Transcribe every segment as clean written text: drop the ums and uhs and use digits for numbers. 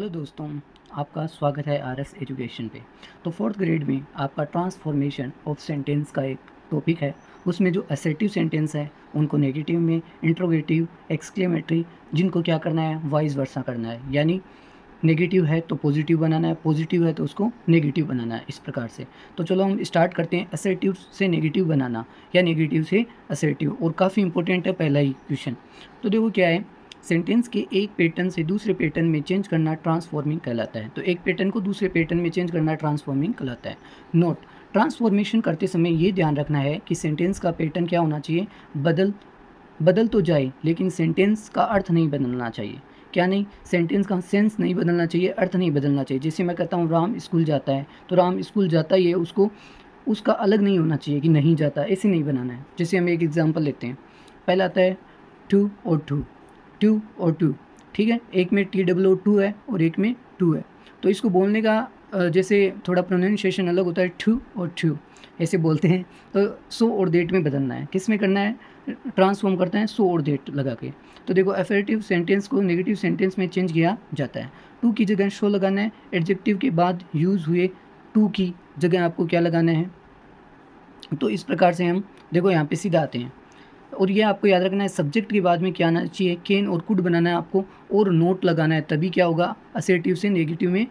Hello दोस्तों, आपका स्वागत है आरएस एजुकेशन पे। तो फोर्थ ग्रेड में आपका ट्रांसफॉर्मेशन ऑफ सेंटेंस का एक टॉपिक है। उसमें जो असर्टिव सेंटेंस है उनको नेगेटिव में, इंट्रोगेटिव, एक्सक्लेमेटरी, जिनको क्या करना है, वाइस वर्सा करना है। यानी नेगेटिव है तो पॉजिटिव बनाना है, पॉजिटिव है तो उसको नेगेटिव बनाना है, इस प्रकार से। तो चलो हम स्टार्ट करते हैं असर्टिव से नेगेटिव बनाना या नेगेटिव से असर्टिव। और काफ़ी इंपॉर्टेंट है पहला ही क्वेश्चन। तो देखो क्या है, सेंटेंस के एक पैटर्न से दूसरे पैटर्न में चेंज करना ट्रांसफॉर्मिंग कहलाता है। तो एक पैटर्न को दूसरे पैटर्न में चेंज करना ट्रांसफॉर्मिंग कहलाता है। नोट, ट्रांसफॉर्मेशन करते समय ये ध्यान रखना है कि सेंटेंस का पैटर्न क्या होना चाहिए, बदल तो जाए लेकिन सेंटेंस का अर्थ नहीं बदलना चाहिए। क्या नहीं, सेंटेंस का सेंस नहीं बदलना चाहिए, अर्थ नहीं बदलना चाहिए। जैसे मैं कहता हूँ राम स्कूल जाता है, तो राम स्कूल जाता ही है, उसको उसका अलग नहीं होना चाहिए कि नहीं जाता, ऐसे नहीं बनाना है। जैसे हम एक एग्जांपल लेते हैं, पहला आता है टू और टू, टू और टू, ठीक है। एक में TOO है और एक में टू है। तो इसको बोलने का जैसे थोड़ा प्रोनाउंसिएशन अलग होता है, टू और टू ऐसे बोलते हैं। तो सो और देट में बदलना है, किस में करना है, ट्रांसफॉर्म करते हैं सो और देट लगा के। तो देखो अफर्मेटिव सेंटेंस को नेगेटिव सेंटेंस में चेंज किया जाता है। टू की जगह शो लगाना है, एडजेक्टिव के बाद यूज़ हुए टू की जगह आपको क्या लगाना है। तो इस प्रकार से हम देखो यहाँ पे सीधा आते हैं। और ये आपको याद रखना है, सब्जेक्ट के बाद में क्या आना चाहिए, कैन और कुड बनाना है आपको, और नोट लगाना है, तभी क्या होगा, असर्टिव से नेगेटिव में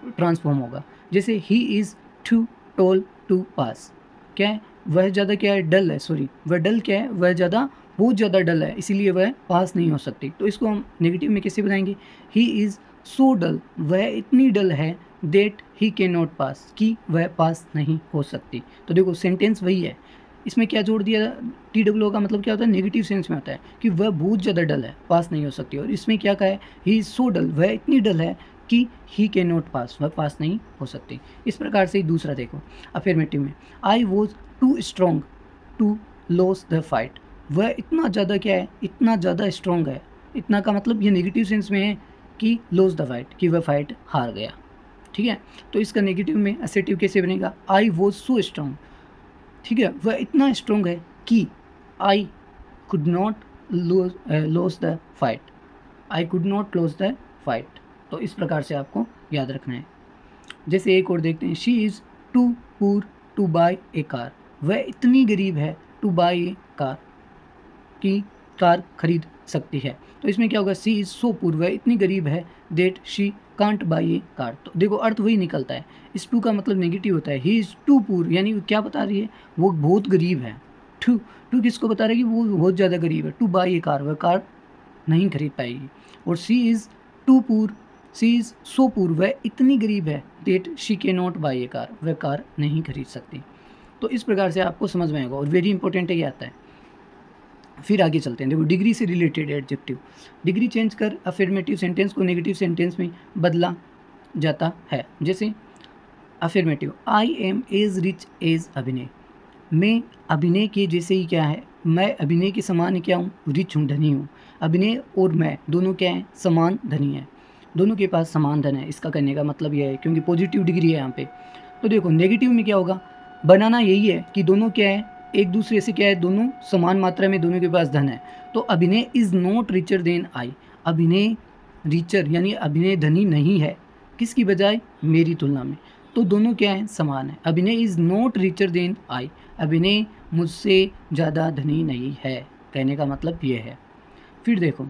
ट्रांसफॉर्म होगा। जैसे ही is too tall to pass, क्या है, वह ज़्यादा क्या है, डल है, सॉरी वह डल क्या है, वह ज़्यादा बहुत ज़्यादा डल है, इसीलिए वह पास नहीं हो सकती। तो इसको हम नेगेटिव में कैसे बनाएंगे, ही इज़ सो डल, वह इतनी डल है, that he can not pass, कि वह पास नहीं हो सकती। तो देखो सेंटेंस वही है, इसमें क्या जोड़ दिया, TOO का मतलब क्या होता है, नेगेटिव सेंस में होता है कि वह बहुत ज़्यादा डल है, पास नहीं हो सकती। और इसमें क्या कहा है, ही इज़ सो डल, वह इतनी डल है कि ही कैन नॉट पास, वह पास नहीं हो सकती। इस प्रकार से ही दूसरा देखो अफर्मेटिव में, I was too strong to lose the fight, वह इतना ज़्यादा क्या है, इतना ज़्यादा स्ट्रॉन्ग है। इतना का मतलब ये नेगेटिव सेंस में है कि लॉस द फाइट, कि वह फाइट हार गया, ठीक है। तो इसका नेगेटिव में असर्टिव कैसे बनेगा, आई वॉज सो स्ट्रॉन्ग, ठीक है, वह इतना स्ट्रॉन्ग है कि I could not loss the fight, I could not loss the fight. तो इस प्रकार से आपको याद रखना है। जैसे एक और देखते हैं, she is too poor to buy a car, वह इतनी गरीब है टू बाय ए कार, की कार खरीद सकती है। तो इसमें क्या होगा, सी इज़ सो पुअर, वह इतनी गरीब है, that she can't buy a car. तो देखो अर्थ वही निकलता है, इस टू का मतलब नेगेटिव होता है, ही इज़ टू पुअर, यानी वो क्या बता रही है, वो बहुत गरीब है। टू टू किसको बता रहा है कि वो बहुत ज़्यादा गरीब है, टू बाई ए कार, वह कार नहीं खरीद पाएगी। और she is too poor, she is so poor, वह इतनी गरीब है, that she can not buy a car, वह कार नहीं खरीद सकती। तो इस प्रकार से आपको समझ में आएगा। और वेरी इंपॉर्टेंट है, ये आता है। फिर आगे चलते हैं, देखो डिग्री से रिलेटेड एडजेक्टिव, डिग्री चेंज कर अफर्मेटिव सेंटेंस को नेगेटिव सेंटेंस में बदला जाता है। जैसे affirmative, I am as rich as Abhinay, मैं अभिनय के जैसे ही क्या है, मैं अभिनय के समान ही क्या हूँ, रिच हूँ, धनी हूँ। अभिनय और मैं दोनों क्या हैं, समान धनी हैं, दोनों के पास समान धन है। इसका कहने का मतलब यह है, क्योंकि पॉजिटिव डिग्री है यहाँ पे। तो देखो नेगेटिव में क्या होगा, बनाना यही है कि दोनों क्या है, एक दूसरे से क्या है, दोनों समान मात्रा में दोनों के पास धन है। तो Abhinay is not richer than I, Abhinay richer यानी अभिनय धनी नहीं है, किसकी बजाय, मेरी तुलना में। तो दोनों क्या है, समान है। Abhinay is not richer than I, Abhinay मुझसे ज़्यादा धनी नहीं है, कहने का मतलब ये है। फिर देखो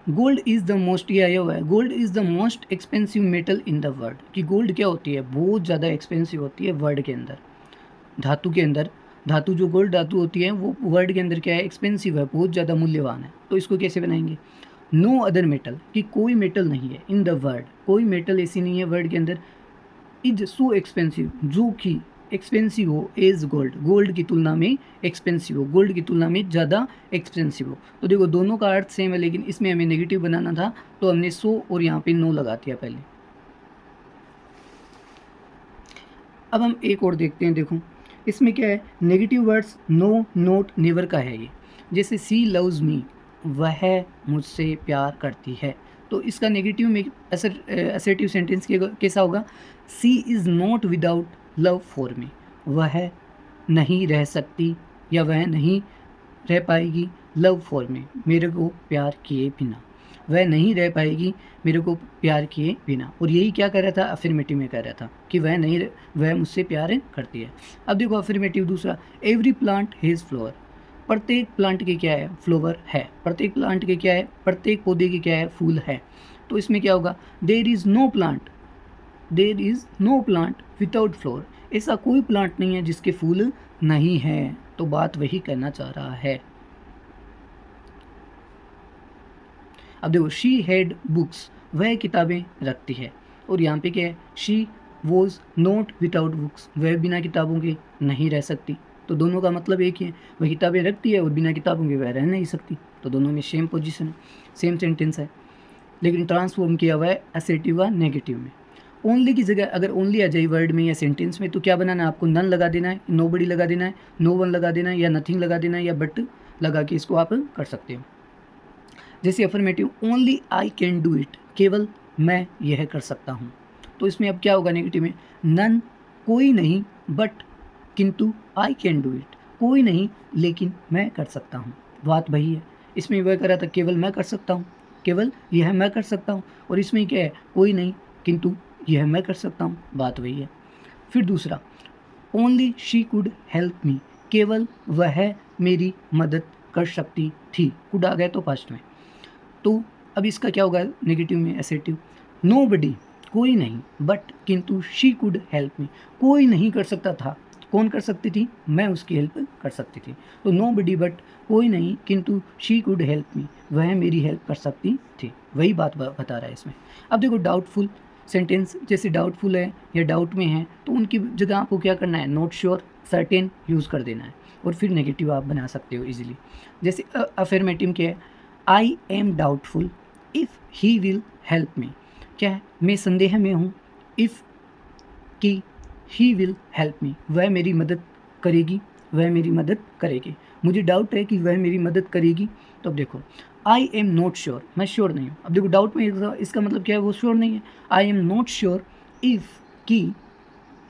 गोल्ड इज़ द मोस्ट, ये आया हुआ है, gold is the most expensive metal in the world, कि गोल्ड क्या होती है, बहुत ज़्यादा एक्सपेंसिव होती है वर्ल्ड के अंदर, धातु के अंदर। धातु जो गोल्ड धातु होती है वो वर्ल्ड के अंदर क्या है, एक्सपेंसिव है, बहुत ज़्यादा मूल्यवान है। तो इसको कैसे बनाएंगे, नो अदर मेटल, कि कोई मेटल नहीं है, इन द वर्ल्ड, कोई मेटल ऐसी नहीं है वर्ल्ड के अंदर, इज सो एक्सपेंसिव, जो कि एक्सपेंसिव हो, एज गोल्ड, गोल्ड की तुलना में एक्सपेंसिव हो, गोल्ड की तुलना में ज़्यादा एक्सपेंसिव हो। तो देखो दोनों का अर्थ सेम है, लेकिन इसमें हमें नेगेटिव बनाना था तो हमने सो और यहाँ पे नो लगा दिया पहले। अब हम एक और देखते हैं, देखो इसमें क्या है, negative words no, not, never का है ये। जैसे सी लव्स मी, वह मुझसे प्यार करती है। तो इसका नेगेटिव में असर्टिव सेंटेंस कैसा होगा, she is not without love for me, वह नहीं रह सकती या वह नहीं रह पाएगी लव फॉर मी, मेरे को प्यार किए बिना। वह नहीं रह पाएगी मेरे को प्यार किए बिना। और यही क्या कर रहा था, अफर्मेटिव में कह रहा था कि वह मुझसे प्यार करती है। अब देखो अफर्मेटिव दूसरा, एवरी प्लांट हैज़ फ्लावर, प्रत्येक प्लांट के क्या है, फ्लावर है। प्रत्येक प्लांट के क्या है, प्रत्येक पौधे के क्या है, फूल है। तो इसमें क्या होगा, there is no plant without flower, ऐसा कोई प्लांट नहीं है जिसके फूल नहीं है। तो बात वही कहना चाह रहा है। अब देखो, शी हैड बुक्स, वह किताबें रखती है। और यहाँ पे क्या है, she was not without books, वह बिना किताबों के नहीं रह सकती। तो दोनों का मतलब एक ही है, वह किताबें रखती है और बिना किताबों के वह रह नहीं सकती। तो दोनों में सेम पोजीशन है, सेम सेंटेंस है, लेकिन ट्रांसफॉर्म किया हुआ है असेटिव व नेगेटिव में। ओनली की जगह अगर ओनली आ जाए वर्ड में या सेंटेंस में तो क्या बनाना है आपको, नन लगा देना है, नोबडी लगा देना है, नो वन लगा देना है, या नथिंग लगा देना है, या बट लगा के इसको आप कर सकते हो। जैसे affirmative, only I can do it, केवल मैं यह कर सकता हूँ। तो इसमें अब क्या होगा नेगेटिव में, नन कोई नहीं, बट किंतु आई कैन डू इट, कोई नहीं लेकिन मैं कर सकता हूँ। बात वही है, इसमें वह कर रहा था केवल मैं कर सकता हूँ, केवल यह मैं कर सकता हूँ। और इसमें क्या है, कोई नहीं किंतु यह मैं कर सकता हूँ, बात वही है। फिर दूसरा, only she could help me, केवल वह मेरी मदद कर सकती थी। कुड आ गया तो पास्ट में। तो अब इसका क्या होगा नेगेटिव में एसेटिव, नोबडी कोई नहीं, बट किंतु शी कुड हेल्प मी, कोई नहीं कर सकता था, कौन कर सकती थी, मैं उसकी हेल्प कर सकती थी। तो नोबडी बट कोई नहीं किंतु शी कुड हेल्प मी, वह मेरी हेल्प कर सकती थी। वही बात बता रहा है इसमें। अब देखो डाउटफुल सेंटेंस, जैसे डाउटफुल है या डाउट में है तो उनकी जगह आपको क्या करना है, नॉट श्योर, सर्टेन यूज़ कर देना है और फिर नेगेटिव आप बना सकते हो इजीली। जैसे अफर्मेटिव क्या है, I am doubtful if he will help me, क्या है, मैं संदेह में हूँ, इफ़ कि ही विल हेल्प मी, वह मेरी मदद करेगी, वह मेरी मदद करेगी। मुझे डाउट है कि वह मेरी मदद करेगी। तो अब देखो, आई एम नॉट श्योर, मैं श्योर नहीं हूँ। अब देखो डाउट में इसका मतलब क्या है, वो श्योर नहीं है। I am not sure if कि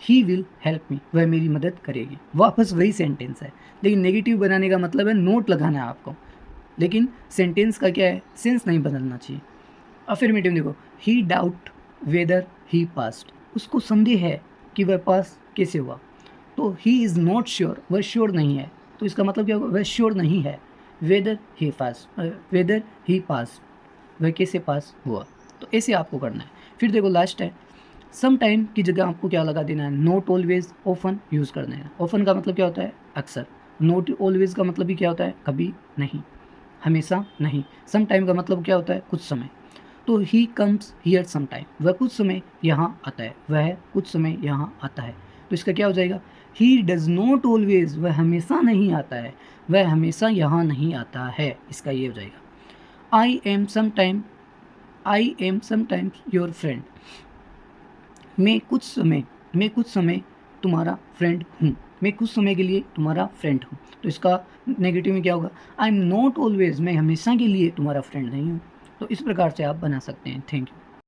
ही विल हेल्प मी, वह मेरी मदद करेगी। वापस वही सेंटेंस है, लेकिन नेगेटिव बनाने का मतलब है नोट लगाना है आपको, लेकिन सेंटेंस का क्या है, सेंस नहीं बदलना चाहिए। अफर्मेटिव देखो, ही डाउट वेदर ही पास्ड, उसको संदेह है कि वह पास कैसे हुआ। तो ही इज़ नॉट श्योर, वह श्योर नहीं है। तो इसका मतलब क्या होगा, वह श्योर नहीं है। वेदर ही पास, वह कैसे पास हुआ। तो ऐसे आपको करना है। फिर देखो लास्ट है, सम टाइम की जगह आपको क्या लगा देना है, नॉट ऑलवेज, ऑफन यूज़ करना है। ऑफन का मतलब क्या होता है, अक्सर। नॉट ऑलवेज का मतलब भी क्या होता है, कभी नहीं, हमेशा नहीं। सम टाइम का मतलब क्या होता है, कुछ समय। तो he comes here some time, वह कुछ समय यहाँ आता है, वह कुछ समय यहाँ आता है। तो इसका क्या हो जाएगा, ही डज़ नॉट ऑलवेज, वह हमेशा नहीं आता है, वह हमेशा यहाँ नहीं आता है। इसका ये हो जाएगा, I am sometimes your friend, मैं कुछ समय तुम्हारा फ्रेंड हूँ, मैं कुछ समय के लिए तुम्हारा फ्रेंड हूँ। तो इसका नेगेटिव में क्या होगा, आई एम नॉट ऑलवेज, मैं हमेशा के लिए तुम्हारा फ्रेंड नहीं हूँ। तो इस प्रकार से आप बना सकते हैं। Thank you.